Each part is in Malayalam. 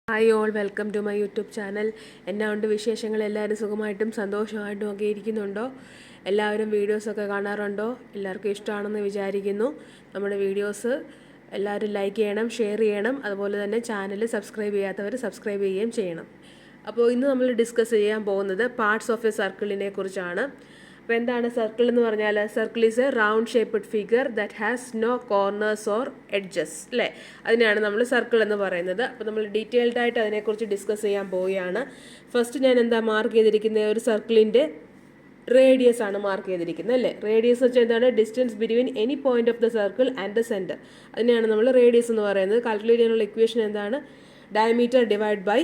Hi all, welcome to my YouTube channel. എന്നാ ഉണ്ട് വിശേഷങ്ങൾ? എല്ലാവരും സുഖമായിട്ടും സന്തോഷമായിട്ടും ഒക്കെ ഇരിക്കുന്നുണ്ടോ? എല്ലാവരും വീഡിയോസൊക്കെ കാണാറുണ്ടോ? എല്ലാവർക്കും ഇഷ്ടമാണെന്ന് വിചാരിക്കുന്നു. നമ്മുടെ വീഡിയോസ് എല്ലാവരും ലൈക്ക് ചെയ്യണം, ഷെയർ ചെയ്യണം. അതുപോലെ തന്നെ ചാനൽ സബ്സ്ക്രൈബ് ചെയ്യാത്തവർ സബ്സ്ക്രൈബ് ചെയ്യുകയും ചെയ്യണം. അപ്പോൾ ഇന്ന് നമ്മൾ ഡിസ്കസ് ചെയ്യാൻ പോകുന്നത് പാർട്സ് ഓഫ് എ സർക്കിളിനെ കുറിച്ചാണ്. അപ്പോൾ എന്താണ് സർക്കിൾ എന്ന് പറഞ്ഞാൽ? Circle is a round shaped figure that has no corners or edges, അല്ലേ? അതിനെയാണ് നമ്മൾ സർക്കിൾ എന്ന് പറയുന്നത്. അപ്പോൾ നമ്മൾ ഡീറ്റെയിൽഡ് ആയിട്ട് അതിനെക്കുറിച്ച് ഡിസ്കസ് ചെയ്യാൻ പോവുകയാണ്. ഫസ്റ്റ് ഞാൻ എന്താ മാർക്ക് ചെയ്തിരിക്കുന്നത്? ഒരു സർക്കിളിൻ്റെ റേഡിയസ് ആണ് മാർക്ക് ചെയ്തിരിക്കുന്നത്, അല്ലേ? റേഡിയസ് വെച്ചാൽ എന്താണ്? Distance between any point of the circle and the centre. അതിനെയാണ് നമ്മൾ റേഡിയസ് എന്ന് പറയുന്നത്. കാൽക്കുലേറ്റ് ചെയ്യാനുള്ള ഇക്വേഷൻ എന്താണ്? ഡയമീറ്റർ ഡിവൈഡ് ബൈ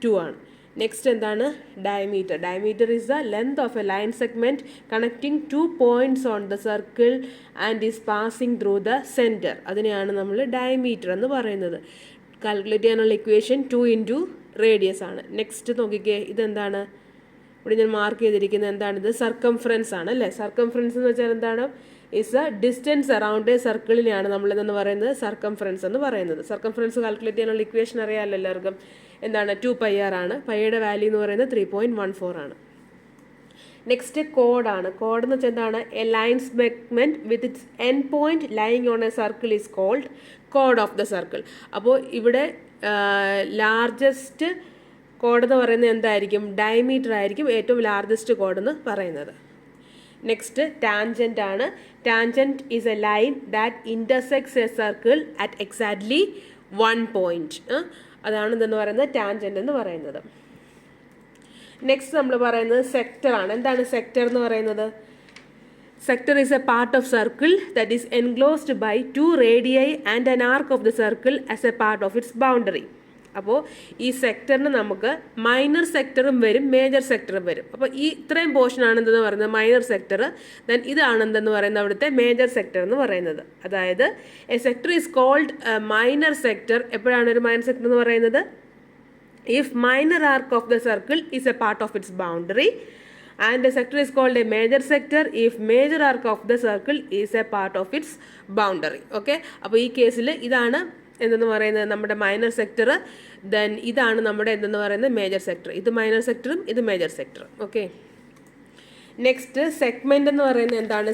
2 ആണ്. നെക്സ്റ്റ് എന്താണ്? Diameter. Diameter is the length of A line segment connecting 2 points on the circle and is passing through the centre. അതിനെയാണ് നമ്മൾ ഡയമീറ്റർ എന്ന് പറയുന്നത്. കാൽക്കുലേറ്റ് ചെയ്യാനുള്ള ഇക്വേഷൻ 2 ഇൻറ്റു റേഡിയസ് ആണ്. നെക്സ്റ്റ് നോക്കിക്കേ, ഇതെന്താണ്? ഇവിടെ ഞാൻ മാർക്ക് ചെയ്തിരിക്കുന്നത് എന്താണിത്? സർക്കംഫറൻസ് ആണ്, അല്ലേ? സർക്കംഫറൻസ് എന്ന് വെച്ചാൽ എന്താണ്? Is a distance around a സർക്കിളിനെയാണ് നമ്മൾ ഇതെന്ന് പറയുന്നത് സർക്കംഫറൻസ് എന്ന് പറയുന്നത്. സർക്കംഫറൻസ് കാൽക്കുലേറ്റ് ചെയ്യാനുള്ള ഇക്വേഷൻ അറിയാമല്ലോ എല്ലാവർക്കും. എന്താണ്? 2πr ആണ്. പൈയുടെ വാല്യൂ എന്ന് പറയുന്നത് 3.14 ആണ്. നെക്സ്റ്റ് കോഡാണ്. കോഡ് എന്ന് വെച്ചാൽ എന്താണ്? A line segment with its end point lying on a circle is called കോഡ് ഓഫ് ദ സർക്കിൾ. അപ്പോൾ ഇവിടെ ലാർജസ്റ്റ് കോഡ് എന്ന് പറയുന്നത് എന്തായിരിക്കും? ഡയമീറ്റർ ആയിരിക്കും ഏറ്റവും ലാർജസ്റ്റ് കോഡ് എന്ന് പറയുന്നത്. നെക്സ്റ്റ് ടാൻജന്റ് ആണ്. Tangent is A line that intersects A circle at exactly 1 point. അതാണ് ഇതെന്ന് പറയുന്നത് ടാൻജന്റ് എന്ന് പറയുന്നത്. നെക്സ്റ്റ് നമ്മൾ പറയുന്നത് സെക്ടർ ആണ്. എന്താണ് സെക്ടർ എന്ന് പറയുന്നത്? Sector is a part of circle that is enclosed by 2 radii and an arc of the circle as a part of its boundary. അപ്പോൾ ഈ സെക്ടറിന് നമുക്ക് മൈനർ സെക്ടറും വരും, മേജർ സെക്ടറും വരും. അപ്പോൾ ഈ ഇത്രയും പോർഷൻ ആണ് എന്തെന്ന് പറയുന്നത്? Minor sector. ദെൻ ഇതാണ് എന്തെന്ന് പറയുന്നത്? അവിടുത്തെ മേജർ സെക്ടർ എന്ന് പറയുന്നത്. അതായത് a sector is called minor sector. എപ്പോഴാണ് ഒരു മൈനർ സെക്ടർ എന്ന് പറയുന്നത്? If minor arc of the circle is a part of its boundary and a sector is called a major sector if major arc of the circle is a part of its boundary. Okay, അപ്പോൾ ഈ കേസിൽ ഇതാണ് എന്തെന്ന് പറയുന്നത്? നമ്മുടെ മൈനർ സെക്ടർ. ദെൻ ഇതാണ് നമ്മുടെ എന്തെന്ന് പറയുന്നത്? Major sector. ഇത് മൈനർ സെക്ടറും ഇത് മേജർ സെക്ടറും. ഓക്കെ, നെക്സ്റ്റ് സെഗ്മെന്റ് എന്ന് പറയുന്നത് എന്താണ്?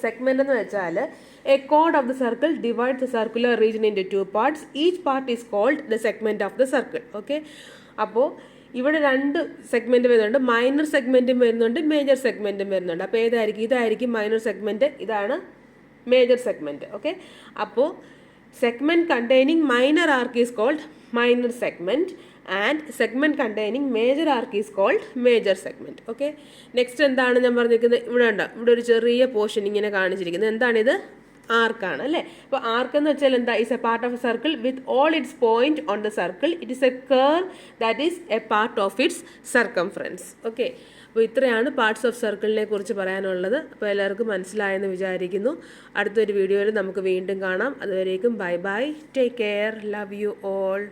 സെഗ്മെന്റ് എന്ന് വെച്ചാൽ എ കോഡ് of the circle divide the circular region into 2 parts. Each part is called the segment of the circle. Okay, അപ്പോൾ ഇവിടെ 2 സെഗ്മെന്റ് വരുന്നുണ്ട്. മൈനർ സെഗ്മെന്റും വരുന്നുണ്ട്, മേജർ സെഗ്മെന്റും വരുന്നുണ്ട്. അപ്പോൾ ഏതായിരിക്കും? ഇതായിരിക്കും മൈനർ സെഗ്മെന്റ്, ഇതാണ് മേജർ സെഗ്മെന്റ്. ഓക്കെ, അപ്പോൾ segment containing minor arc is called minor segment and segment containing major arc is called major segment. Okay, next എന്താണ് ഞാൻ പറഞ്ഞിരിക്കുന്നത്? ഇവിടെ ഉണ്ടോ? ഇവിടെ ഒരു ചെറിയ പോർഷൻ ഇങ്ങനെ കാണിച്ചിരിക്കുന്നത്. എന്താണിത്? ആർക്കാണ്, അല്ലേ? അപ്പോൾ ആർക്ക് എന്ന് വെച്ചാൽ എന്താ? Is A part of A circle with all it's point on the circle. It is A curve that is a part of it's circumference. Okay, അപ്പോൾ ഇത്രയാണ് പാർട്സ് ഓഫ് സർക്കിളിനെ കുറിച്ച് പറയാനുള്ളത്. അപ്പോൾ എല്ലാവർക്കും മനസ്സിലായെന്ന് വിചാരിക്കുന്നു. അടുത്തൊരു വീഡിയോയിൽ നമുക്ക് വീണ്ടും കാണാം. അതുവരേക്കും bye bye, take care, love you all.